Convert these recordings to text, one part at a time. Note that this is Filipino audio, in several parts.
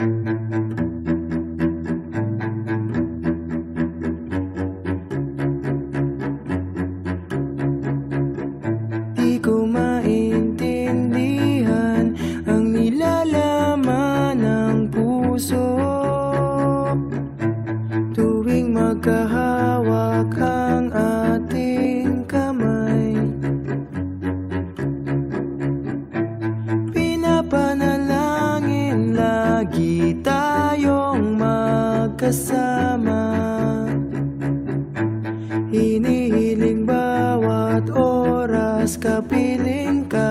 Di ko maintindihan ang nilalaman ng puso tuwing magkahawak ang ating kamay. Pinapanalangin lagi tayong magkasama, hinihiling bawat oras kapiling ka.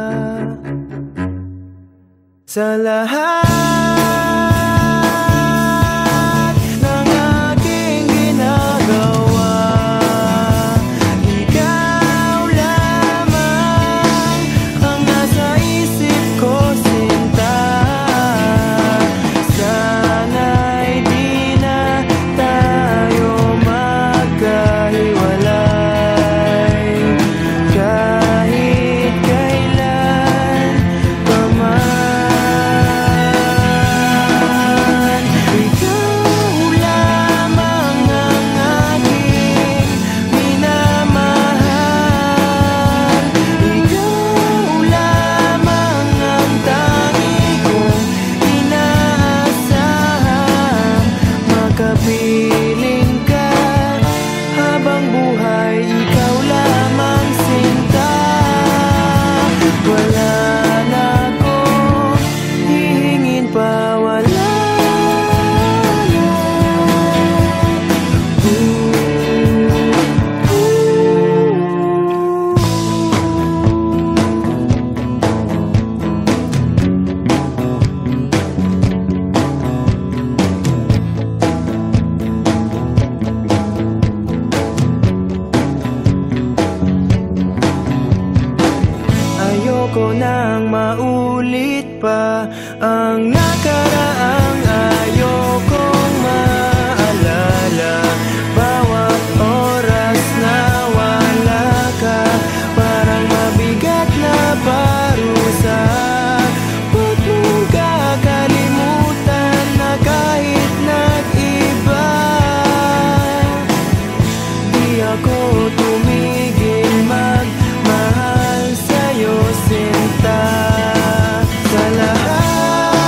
Sa lahat ng aking ginagawa, ikaw lamang ang nasa isip ko, sinta. Sana'y di na tayo magkahiwalay kahit kailan pa man. Ikaw lamang ang aking minamahal, ikaw lamang ang tangi kong inaasahan. Makapiling ka habang buhay, ikaw lamang, sinta. Wala na akong hihingin pa, wala na. Ayoko nang maulit pa ang nakaraang ayokong maalala. Bawat oras na wala ka, parang mabigat na parusa. Huwag mong kakalimutan na kahit nag-iba, di ako tumigil magmahal sa'yo, sinta. Sa lahat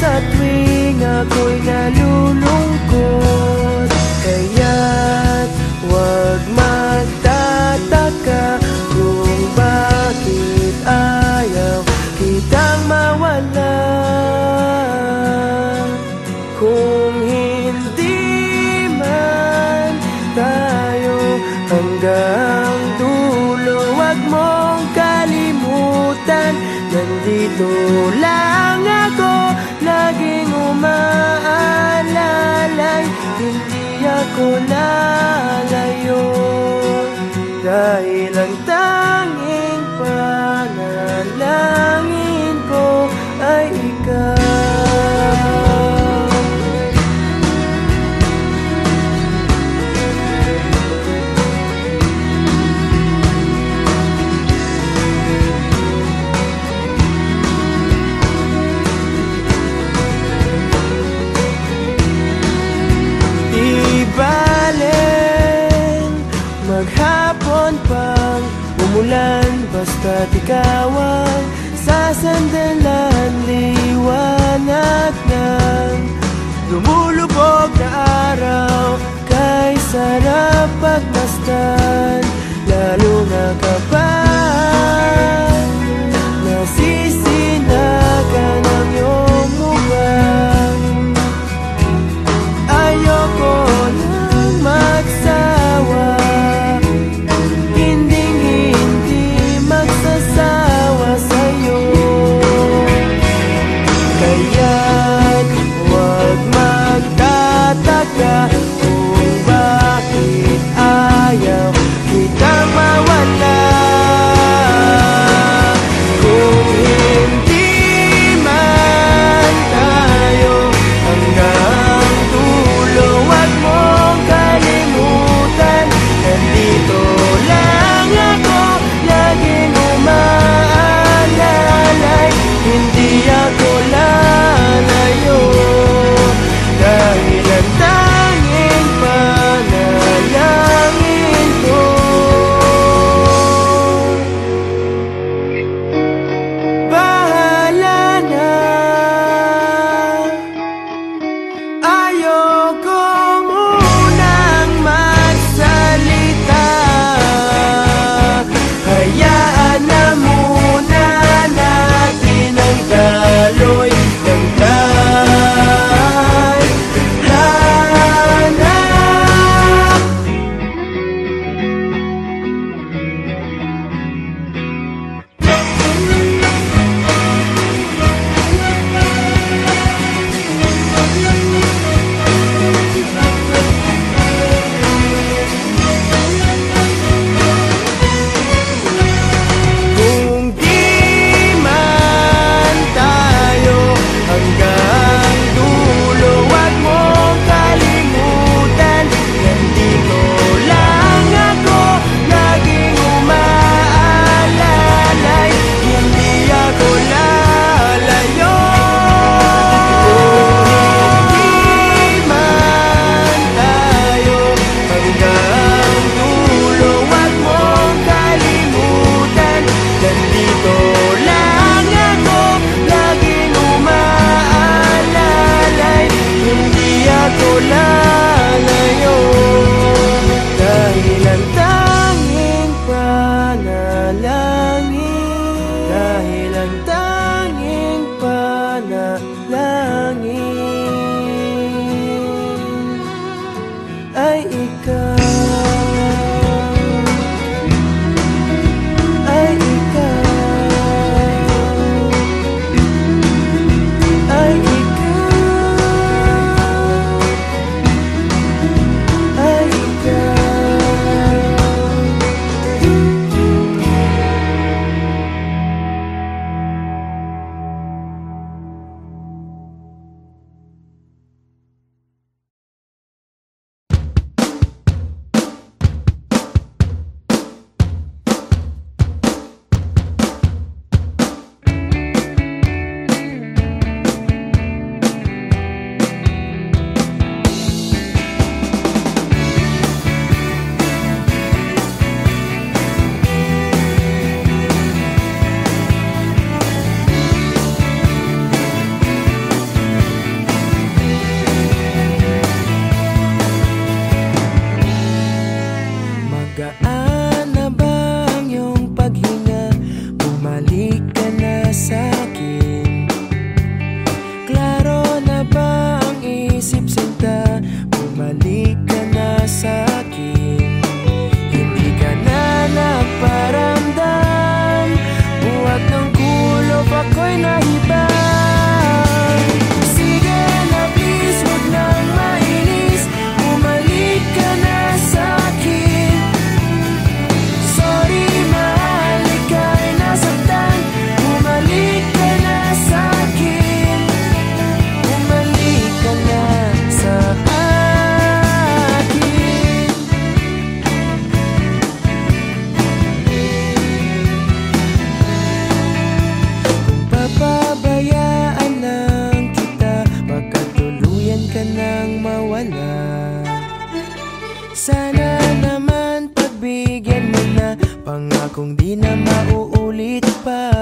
sa tuwing ako'y nalulungkot. Kaya't huwag magtataka kung bakit ayaw kitang mawala. Kung hindi man tayo hanggang dulo, huwag mong kalimutan, nandito lang ako, laging umaalalay. Hindi ako lalayo, dahil ang tanging panalangin ko ay ikaw. Maghapon pang umulan, basta't ikaw ang sasandalan. Liwanag ng lumulubog na araw, kay sarap pagmasdan, lalo na kapag nasisinagan ang iyong mukha. Ayoko nang magsawa, kung bakit ayaw kitang mawala. Kung hindi man tayo hanggang dulo, huwag mong kalimutan, nandito lang ako, laging umaalalay. Hindi ako lalayo, dahil ang tanging Sana naman pagbigyan mo na, pangakong di na mauulit pa.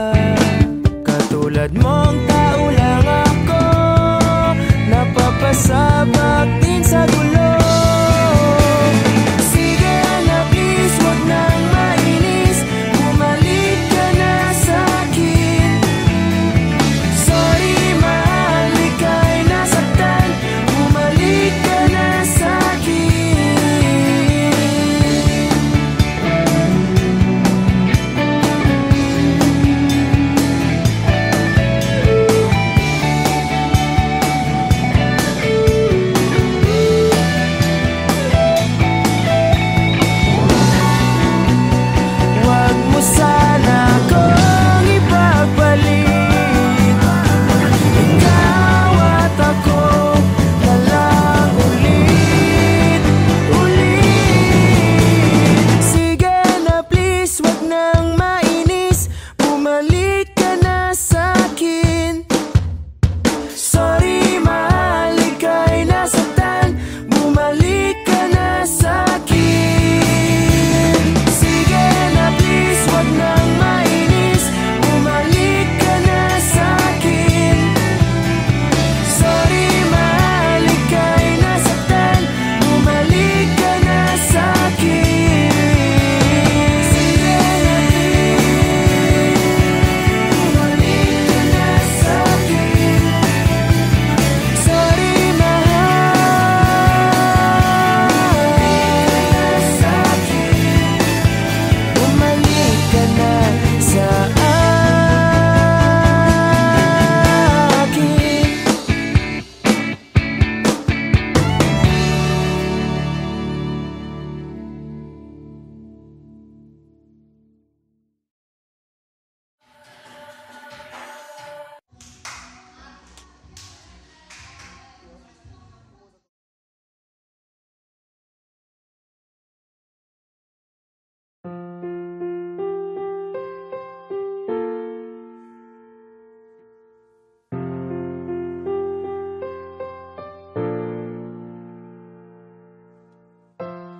Katulad mong tao lang ako, napapasabak din sa gulo. Sige na please, wag nang mainis, bumalik ka na sa'kin. Sorry mahal, ika'y nasaktan, bumalik ka na sa'kin.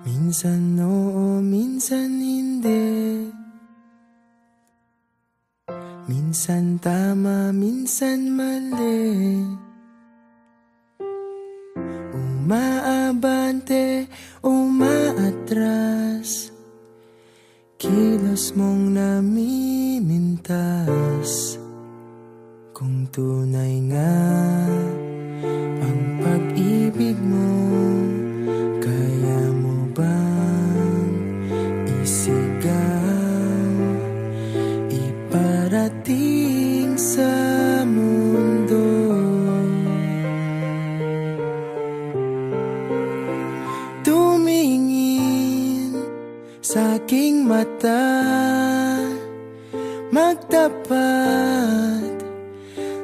Minsan oo, minsan hindi. Minsan tama, minsan mali. Umaabante, umaatras. Kilos mong namimintas. Kung tunay nga ang pag-ibig mo, kaya mo bang isigaw, iparating sa mundo? Tumingin sa aking mata, magtapat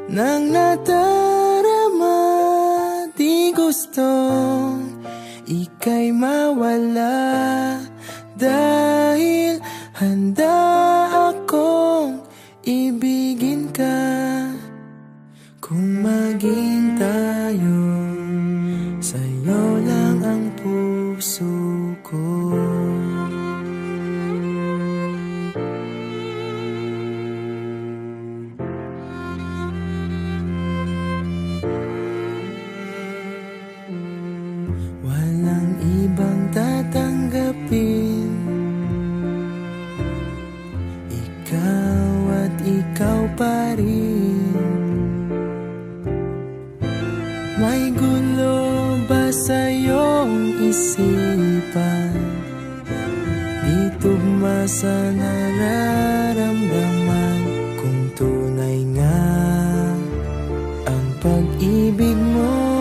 ng nadarama. Di gustong ika'y mawala, dahil handa akong ibigin ka. Kung maging tayo, sa'yo lang ang puso ko. Walang ibang tatanggapin, ikaw at ikaw pa rin. May gulo ba sa iyong isipan? Di tugma sa nararamdaman. Kung tunay nga ang pag-ibig mo,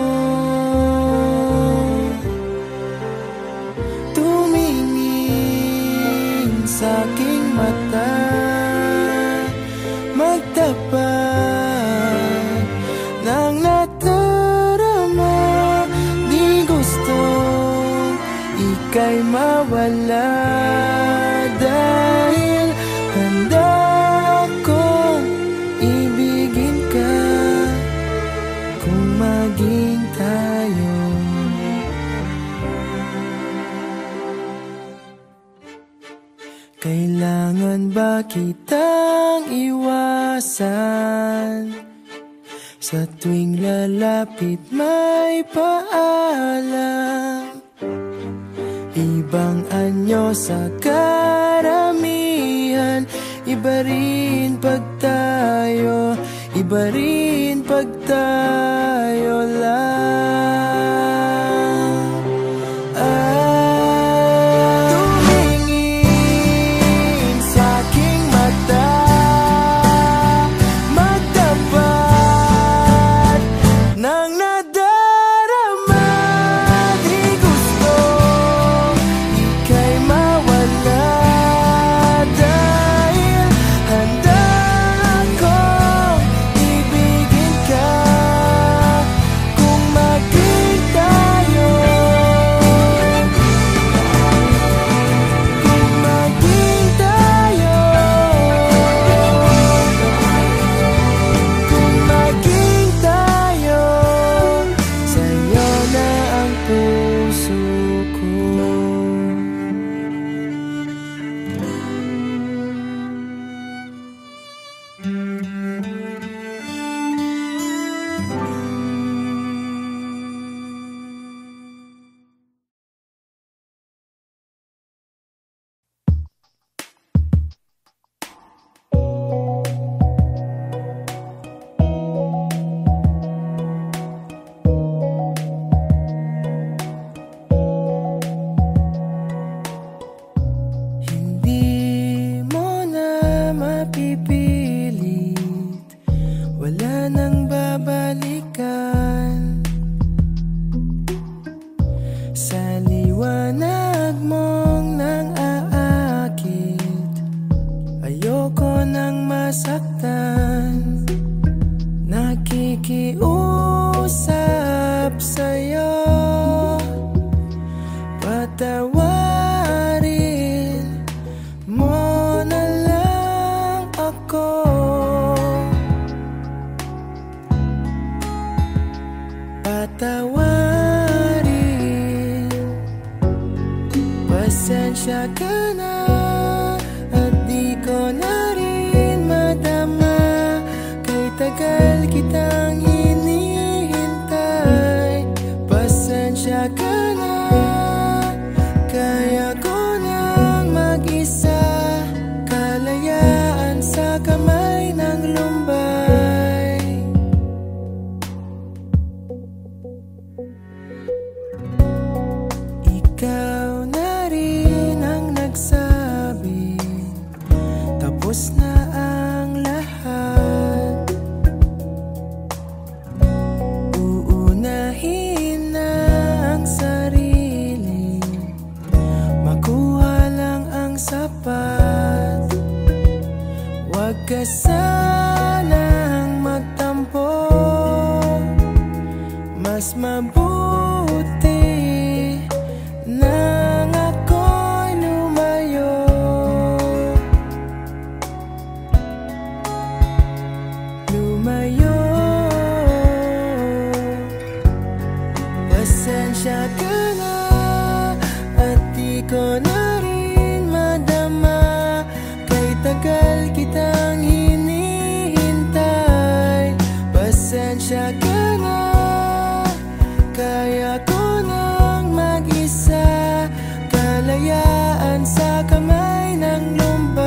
sa aking mata, magtapat ng nadarama. Di gusto ika'y mawala, dahil handa akong ibigin ka. Kung maging tayo, Kailangan ba kitang iwasan? Sa tuwing lalapit may paalam, ibang anyo sa karamihan. Iba rin pag tayo, iba rin pag tayo lang. Tumingin sa aking mata, magtapat ng nadarama. Di gusto ika'y mawala, dahil handa akong ibigin ka kung maging tayo. Kung maging tayo, kung maging tayo, sa'yo na ang puso ko. Hindi mo na mapipilit, wala nang babalikan. Sa liwanag mong nang aakit, ayoko nang masaktan. Nakikiusap sa'yo, patawarin mo na lang ako. Patawarin, pasensya ka na, at di ko na rin madama. Kay tagal kitang hinihintay. Pasensya ka na, kaya ko nang mag-isa. Kalayaan sa kamay ng lumbay. Ikaw na rin ang nagsabi, tapos na ang lahat. Uunahin na ang sarili, makuha lang ang sapat. Huwag ka sanang magtampo, mas mabuti nang ako'y lumayo. Lumayo, pasensya ka na, at di ko na rin madama. Kay tagal kitang hinihintay. Pasensya ka na, kaya ko nang mag-isa. Kalayaan sa kamay ng lumbay.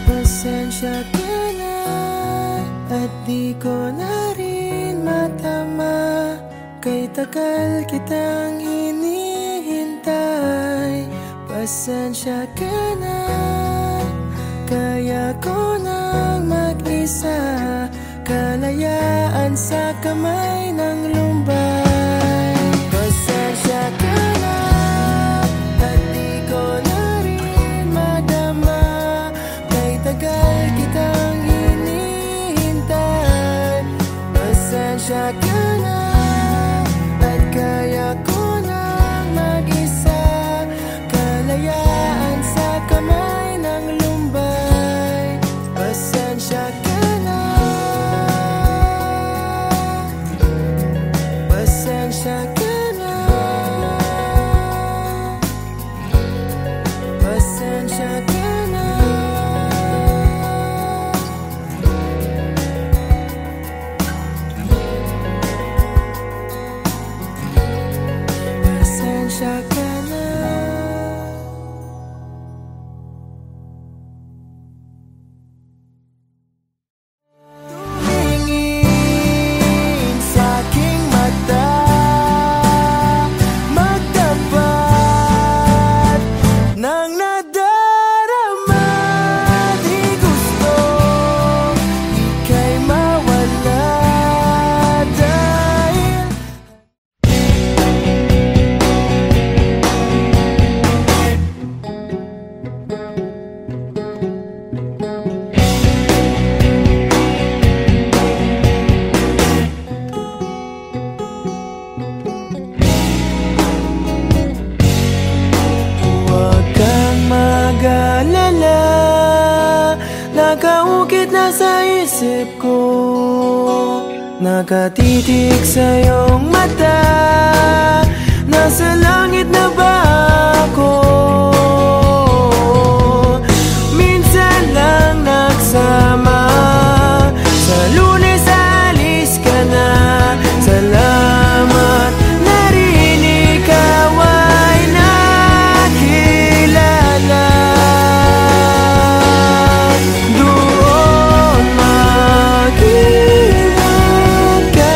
Pasensya ka na, at di ko na rin matama. Kay tagal kitang hinihintay. Pasensya ka na, kaya ko nang mag-isa. Kalayaan sa kamay ng lumbay. Pasensya ka na, at di ko na rin madama. Kay tagal kitang hinihintay. Pasensya ka na, at kaya ko nang mag-isa. Kalayaan sa kamay ng lumbay. Pasensya ka na. nasa isip ko, nakatitig sa iyong mata. Nasa langit na ba ako? Minsan lang nagsama. Sa Lunes alis ka na. Salamat na rin ikaw ay nakilala. Doon mag-ingat ka.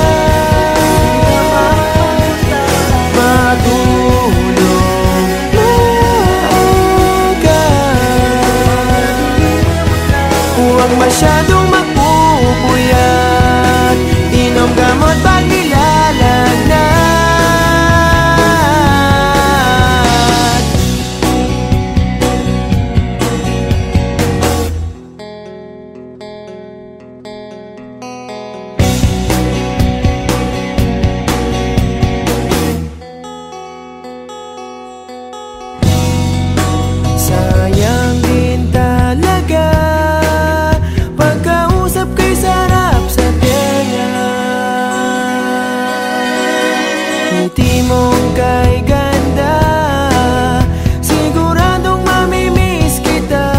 Matulog maaga. Huwag masyadong magpupuyat. Inom gamot pag nilalagnat. Sayang din talaga pagkausap kay sarap sa tenga. Ngiti mong kay ganda, siguradong mamimiss kita.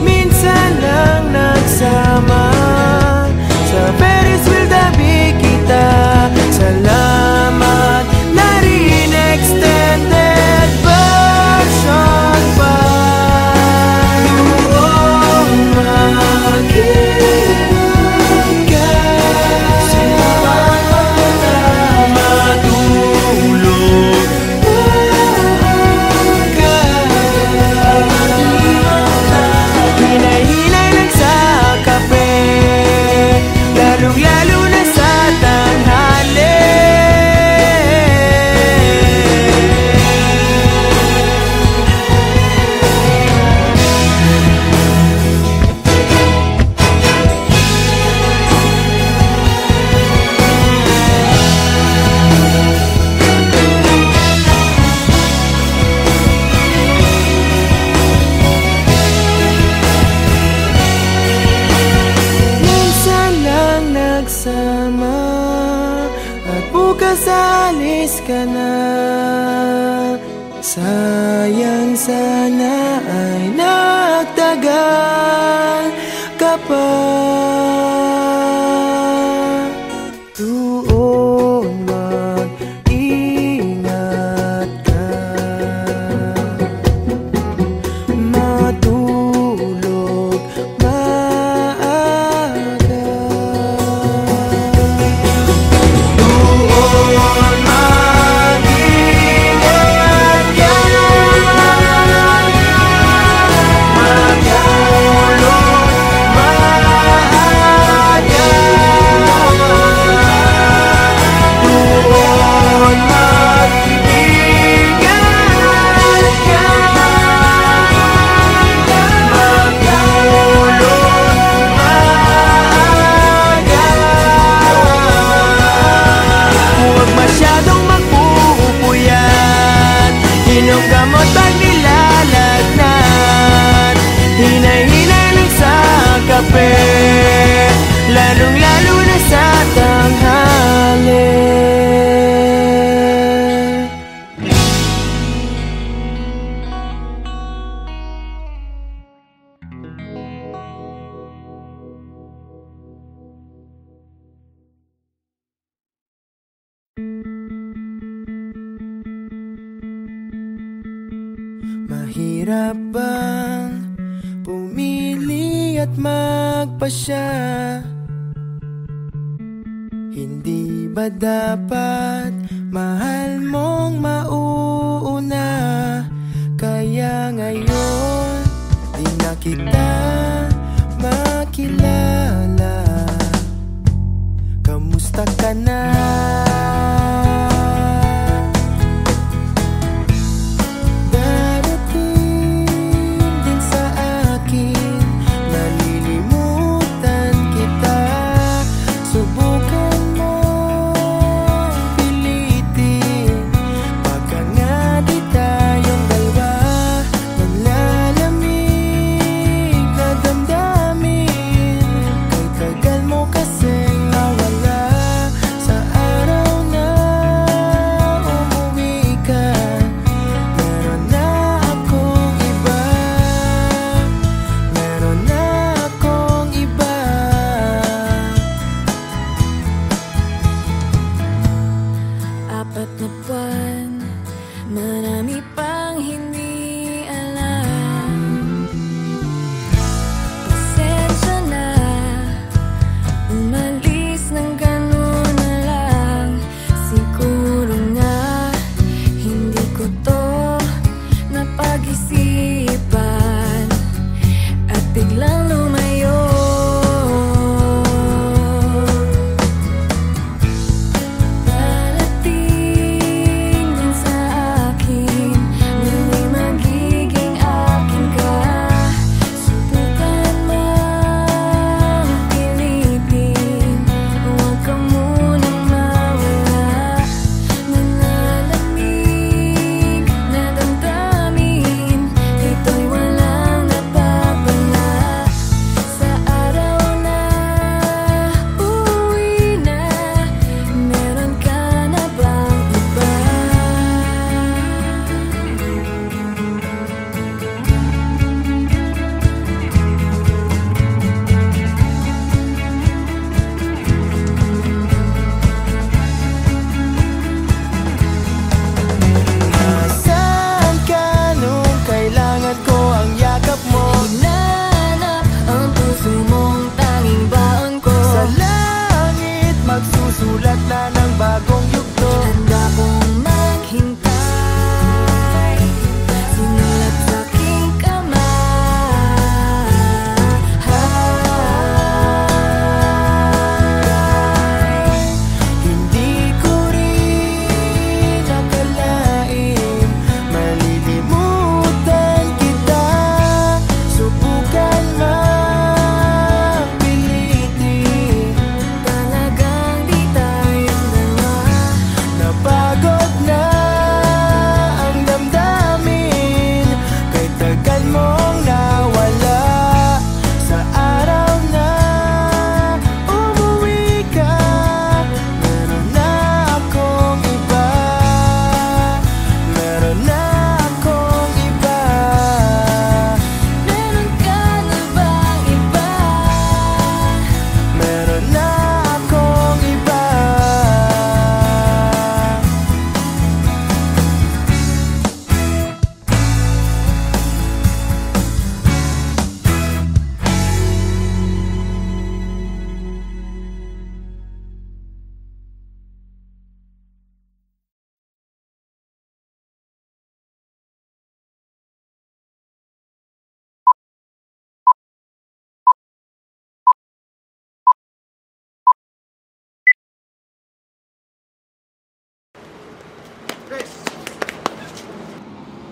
Minsan lang nagsama, sa Ferris wheel tabi kita. Salamat na rin extended version pa. Doon mag-ingat ka. Matulog maaga. Hinay-hinay lang sa kape, lalong-lalo na sa tanghali. Minsan lang nagsama, at bukas alis ka na. Sayang sana ay nagtagal ka pa. Doon mag-ingat ka. Matulog maaga. Doon mag-ingat ka. Matulog maaga. Doon mag-ingat ka. Matulog maaga. Huwag masyadong magpupuyat. Inom gamot pag nilalagnat. Hinay-hinay lang sa kape, lalong-lalo na sa tanghali. Mahirap bang pumili at magpasya? Hindi ba dapat mahal mong mauuna? Kaya ngayon di na kita makilala. Kamusta ka na? Darating din sa akin, nalilimutan kita. Subukan mo pilitin, baka nga di tayong dalawa nanlalamig.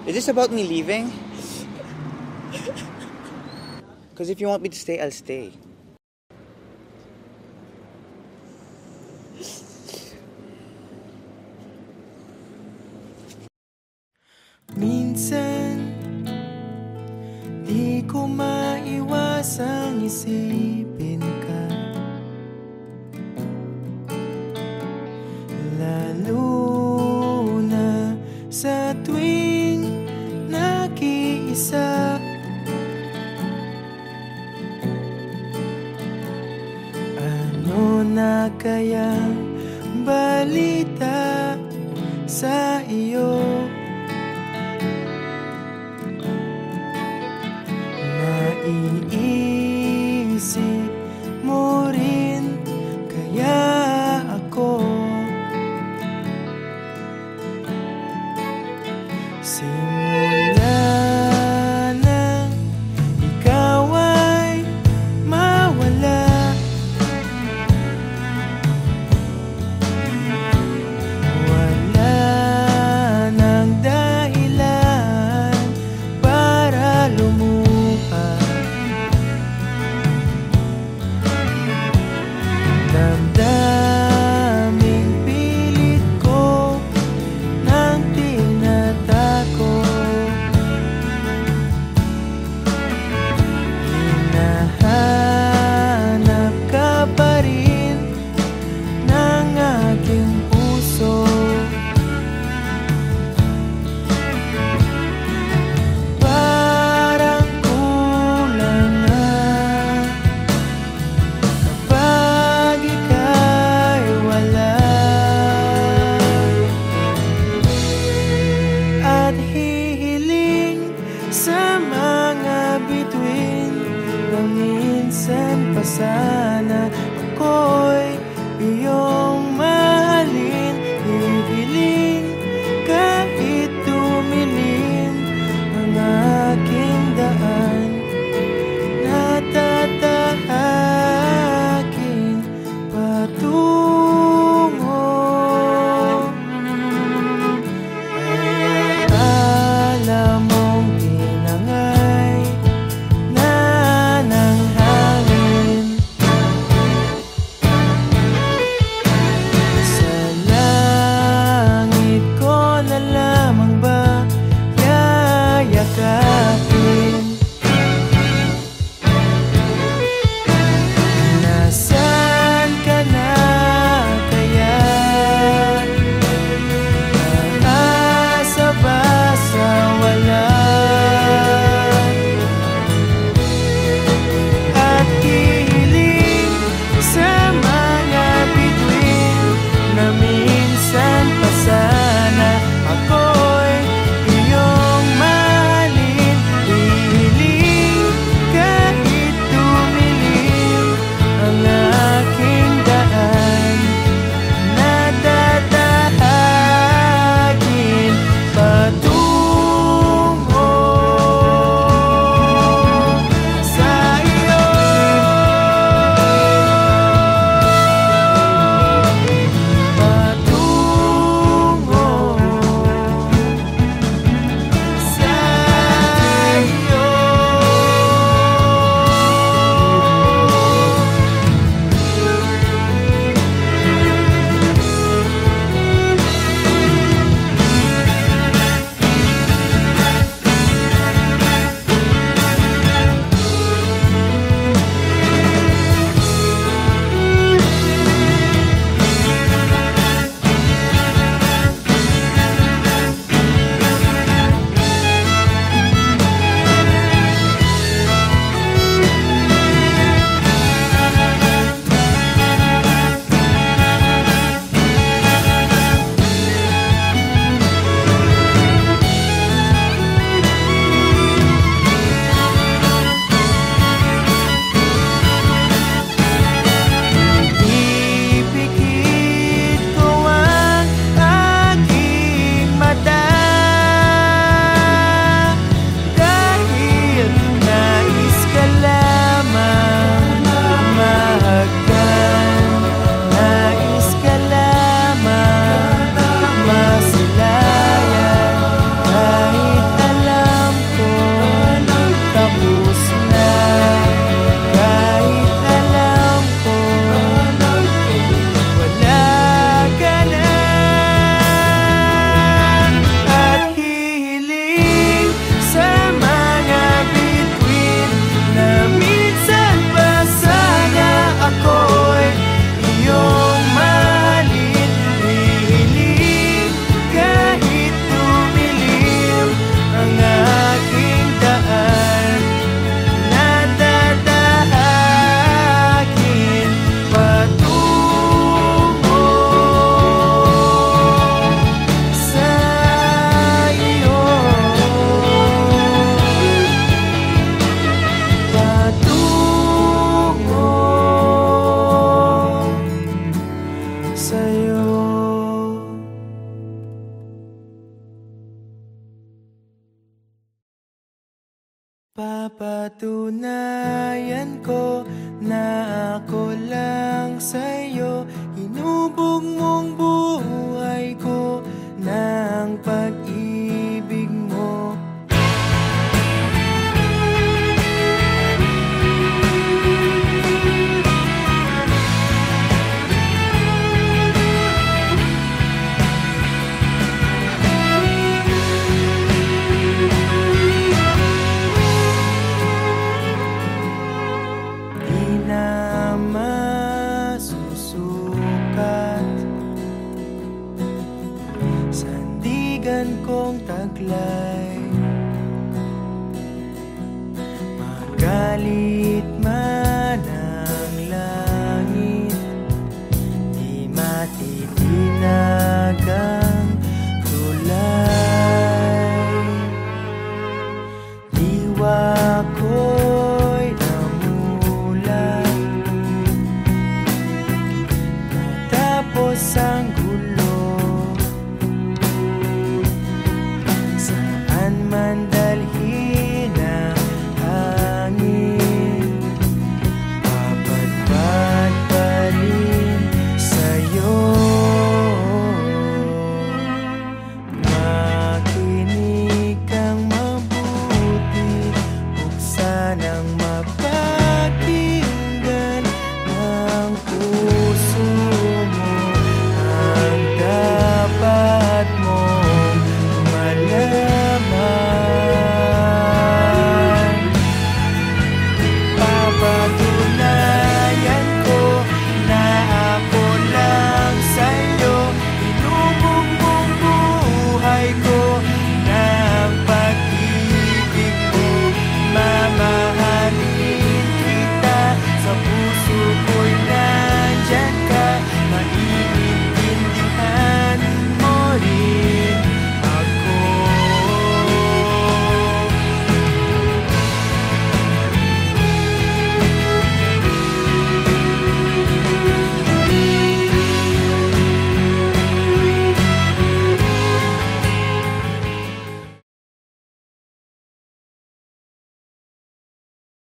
Is this about me leaving? Because if you want me to stay, I'll stay. Minsan, di ko maiwasang isipin ka, lalo na sa tuwing nag-iisa. Ano na kayang balita sa iyo? Naiisip mo rin kaya ako? Simula nang ikaw ay mawala, wala nang dahilan para lumuha. Damdaming pilit ko nang tinatako. Napatunayan ko na ako lang sa'yo. Hinubog mong buhay ko ng pag-ibig mo. Kong taglay, magalit